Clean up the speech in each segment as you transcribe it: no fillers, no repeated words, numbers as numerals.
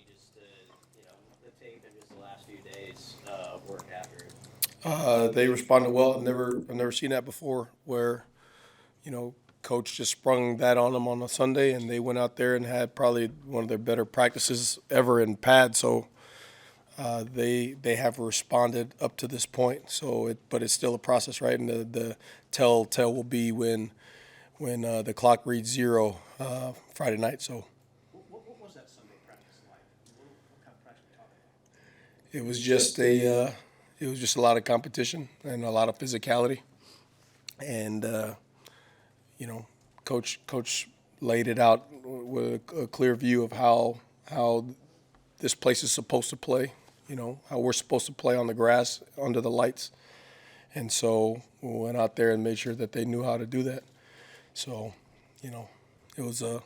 just the tape and just the last few days of work after it? They responded well. I've never seen that before, where you know, coach just sprung that on them on a Sunday, and they went out there and had probably one of their better practices ever in pad. So they have responded up to this point. But it's still a process, right? And the telltale will be when the clock reads zero Friday night. So What was that Sunday practice like? What kind of practice were we talking about? it was just a lot of competition and a lot of physicality, and you know, coach laid it out with a clear view of how this place is supposed to play. You know, how we're supposed to play on the grass under the lights, and so we went out there and made sure that they knew how to do that. So, you know, it was a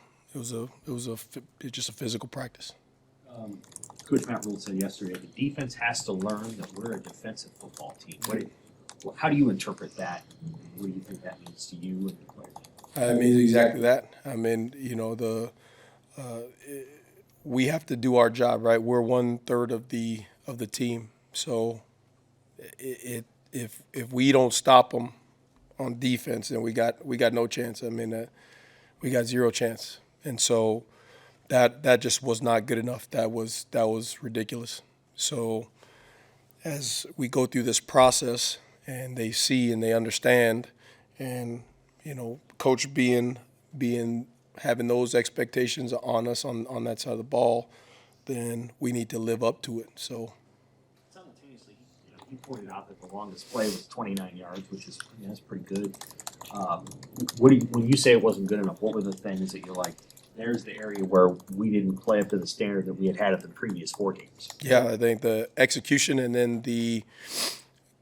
just a physical practice. Coach Matt Rule said yesterday the defense has to learn that we're a defensive football team. How do you interpret that? What do you think that means to you and the players? I mean, exactly that. I mean, we have to do our job, right? We're 1/3 of the team, so if we don't stop them on defense, then we got no chance. I mean, we got zero chance, and so that just was not good enough. That was ridiculous. So as we go through this process, and they see and they understand, and coach being having those expectations on us on that side of the ball, then we need to live up to it. So Simultaneously, he pointed out that the longest play was 29 yards, which is that's pretty good. When you say it wasn't good enough, what were the things that you're like? There's the area where we didn't play up to the standard that we had at the previous 4 games. yeah, I think the execution and then the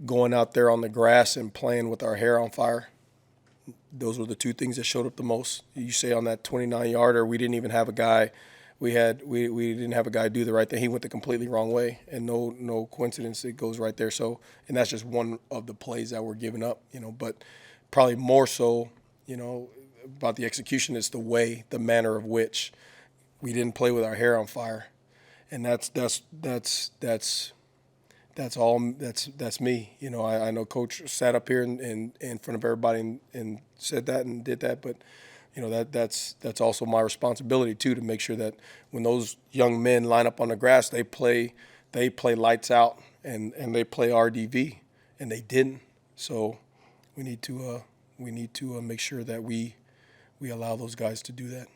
going out there on the grass and playing with our hair on fire. Those were the two things that showed up the most. You say on that 29-yarder, we didn't even have a guy. We didn't have a guy do the right thing. He went the completely wrong way, and no coincidence it goes right there. So, and that's just one of the plays that we're giving up. But probably more so, about the execution is the way, the manner of which we didn't play with our hair on fire, and that's me. I know Coach sat up here in front of everybody and said that and did that, but that's also my responsibility too, to make sure that when those young men line up on the grass, they play lights out and they play RDV, and they didn't. So we need to make sure that we allow those guys to do that.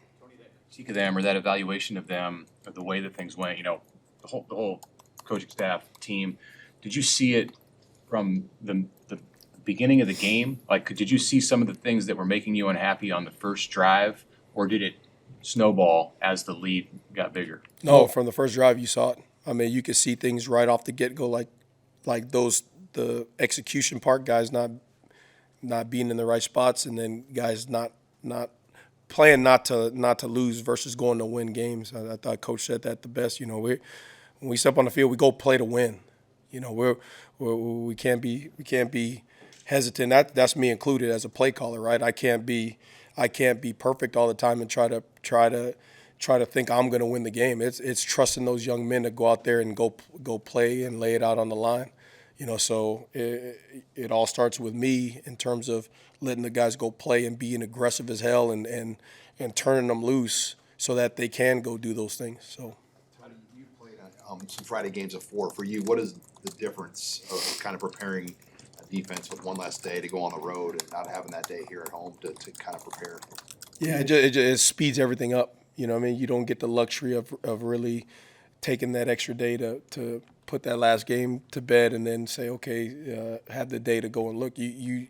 Critique of them or that evaluation of them, of the way that things went, the whole coaching staff team, did you see it from the beginning of the game? Like, did you see some of the things that were making you unhappy on the first drive, or did it snowball as the lead got bigger? No, from the first drive you saw it. I mean, you could see things right off the get-go, like the execution part, guys not being in the right spots, and then guys not playing not to lose versus going to win games. I thought Coach said that the best. When we step on the field, we go play to win. We can't be hesitant. That's me included as a play caller, right? I can't be perfect all the time and try to think I'm going to win the game. It's trusting those young men to go out there and go play and lay it out on the line. So it all starts with me in terms of letting the guys go play and being aggressive as hell and turning them loose so that they can go do those things. So. You played some Friday games of four. For you, what is the difference of kind of preparing a defense with one less day to go on the road and not having that day here at home to kind of prepare? Yeah, it speeds everything up. I mean, you don't get the luxury of really taking that extra day to put that last game to bed and then say, okay, have the day to go and look. You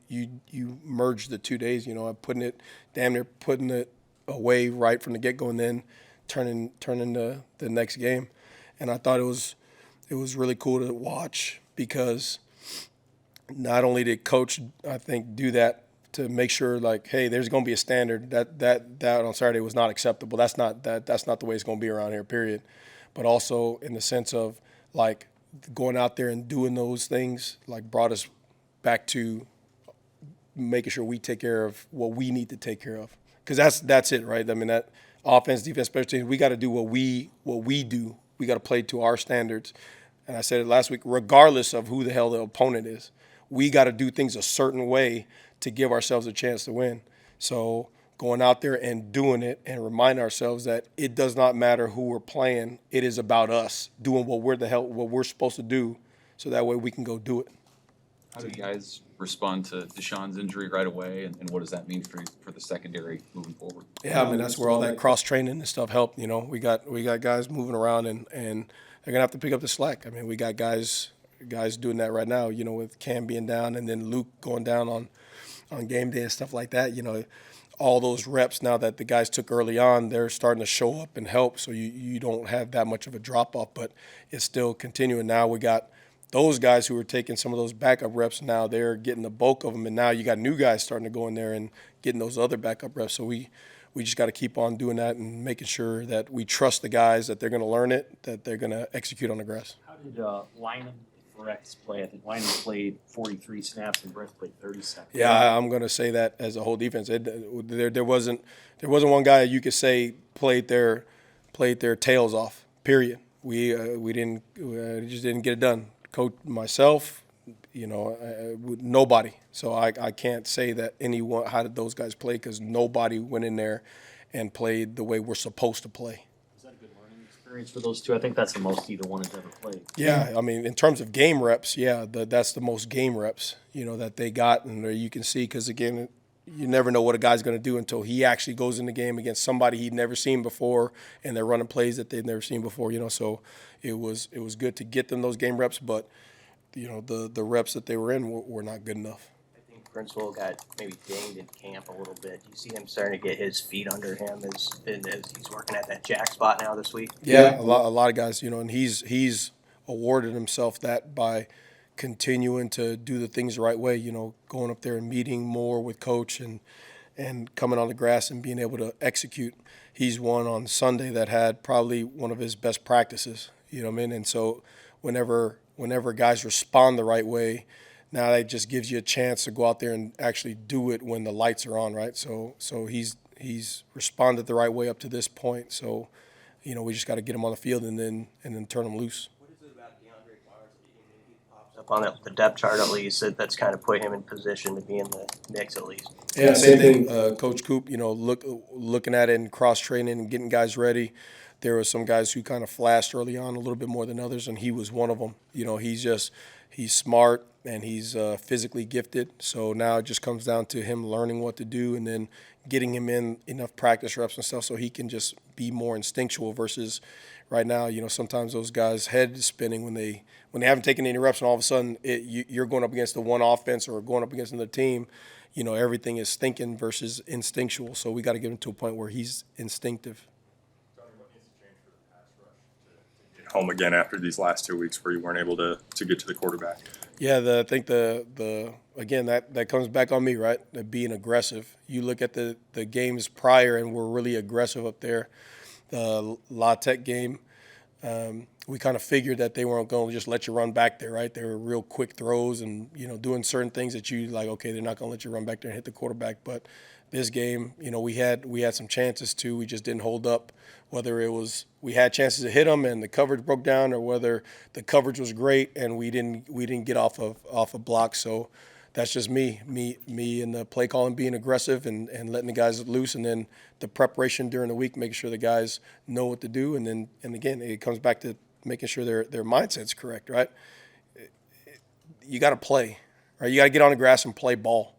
merge the 2 days. I'm damn near putting it away right from the get-go and then turning the next game. And I thought it was really cool to watch, because not only did Coach, I think, do that to make sure, like, hey, there's going to be a standard that on Saturday was not acceptable. That's not the way it's going to be around here, period. But also in the sense of, like, going out there and doing those things, like, brought us back to making sure we take care of what we need to take care of. Because that's it, right? I mean, that offense, defense, special teams, we got to do what we do to play to our standards. And I said it last week, regardless of who the hell the opponent is, we got to do things a certain way to give ourselves a chance to win. So going out there and doing it and remind ourselves that it does not matter who we're playing. It is about us doing what we're supposed to do, so that way we can go do it. How do you guys respond to Deshaun's injury right away, and what does that mean for the secondary moving forward? Yeah, I mean, that's where all that cross training and stuff helped. You know, we got guys moving around, and they're gonna have to pick up the slack. I mean, we got guys doing that right now. You know, with Cam being down and then Luke going down on game day and stuff like that. You know, all those reps now that the guys took early on, they're starting to show up and help. So you don't have that much of a drop off, but it's still continuing. Now we got those guys who were taking some of those backup reps. Now they're getting the bulk of them, and now you got new guys starting to go in there and getting those other backup reps. So we just got to keep on doing that and making sure that we trust the guys, that they're going to learn it, that they're going to execute on the grass. How did Lynham and Brett's play? I think Lynham played 43 snaps and Brett played 37. Yeah, I'm going to say that as a whole defense. There wasn't one guy you could say played their tails off. Period. We just didn't get it done. Coach, myself, you know, nobody. So I can't say that anyone. How did those guys play? Because nobody went in there and played the way we're supposed to play. Is that a good learning experience for those two? I think that's the most either one has ever played. Yeah, I mean, in terms of game reps, yeah, that's the most game reps, you know, that they got, and you can see, because again, you never know what a guy's going to do until he actually goes in the game against somebody he'd never seen before, and they're running plays that they've never seen before, you know. So it was good to get them those game reps, but you know, the reps that they were in were not good enough. I think Princewill got maybe dinged in camp a little bit. You see him starting to get his feet under him as he's working at that jack spot now this week. Yeah, a lot of guys, you know, and he's awarded himself that by continuing to do the things the right way, you know, going up there and meeting more with coach and coming on the grass and being able to execute. He's one on Sunday that had probably one of his best practices, you know what I mean? And so whenever guys respond the right way, now that just gives you a chance to go out there and actually do it when the lights are on, right? So he's responded the right way up to this point. So, you know, we just got to get him on the field and then turn him loose. What is it about DeAndre Barnes that he pops up on the depth chart at least that's kind of put him in position to be in the mix at least? Yeah, same thing, Coach Coop. You know, looking at it and cross training and getting guys ready. There were some guys who kind of flashed early on a little bit more than others, and he was one of them. You know, he's smart and he's physically gifted. So now it just comes down to him learning what to do and then getting him in enough practice reps and stuff so he can just be more instinctual versus right now, you know, sometimes those guys' head is spinning when they haven't taken any reps and all of a sudden you're going up against the one offense or going up against another team. You know, everything is thinking versus instinctual. So we got to get him to a point where he's instinctive. Home again after these last 2 weeks where you weren't able to get to the quarterback? Yeah, I think the again that comes back on me, right? The being aggressive. You look at the games prior and we're really aggressive up there. The La Tech game, we kind of figured that they weren't going to just let you run back there, right? They were real quick throws and, you know, doing certain things that you like, okay, they're not going to let you run back there and hit the quarterback. But this game, you know, we had some chances too. We just didn't hold up. Whether it was we had chances to hit them and the coverage broke down, or whether the coverage was great and we didn't get off a block. So that's just me in the play calling, being aggressive and letting the guys loose, and then the preparation during the week, making sure the guys know what to do, and again it comes back to making sure their mindset's correct, right? You got to play, right? You got to get on the grass and play ball,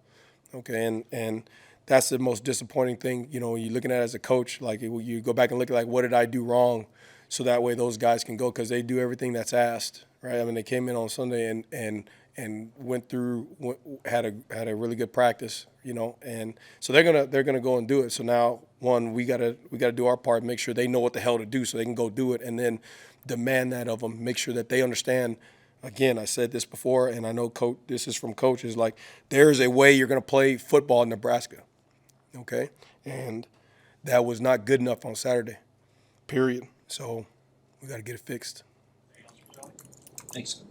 okay? And that's the most disappointing thing, you know, when you're looking at it as a coach. Like, you go back and look at, like, what did I do wrong, so that way those guys can go, because they do everything that's asked, right? I mean, they came in on Sunday and went through, had a really good practice, you know, and so they're gonna go and do it. So now, one, we gotta do our part, make sure they know what the hell to do, so they can go do it, and then demand that of them, make sure that they understand. Again, I said this before, and I know this is from coaches, like, there is a way you're gonna play football in Nebraska. Okay, and that was not good enough on Saturday, period. So we got to get it fixed. Thanks.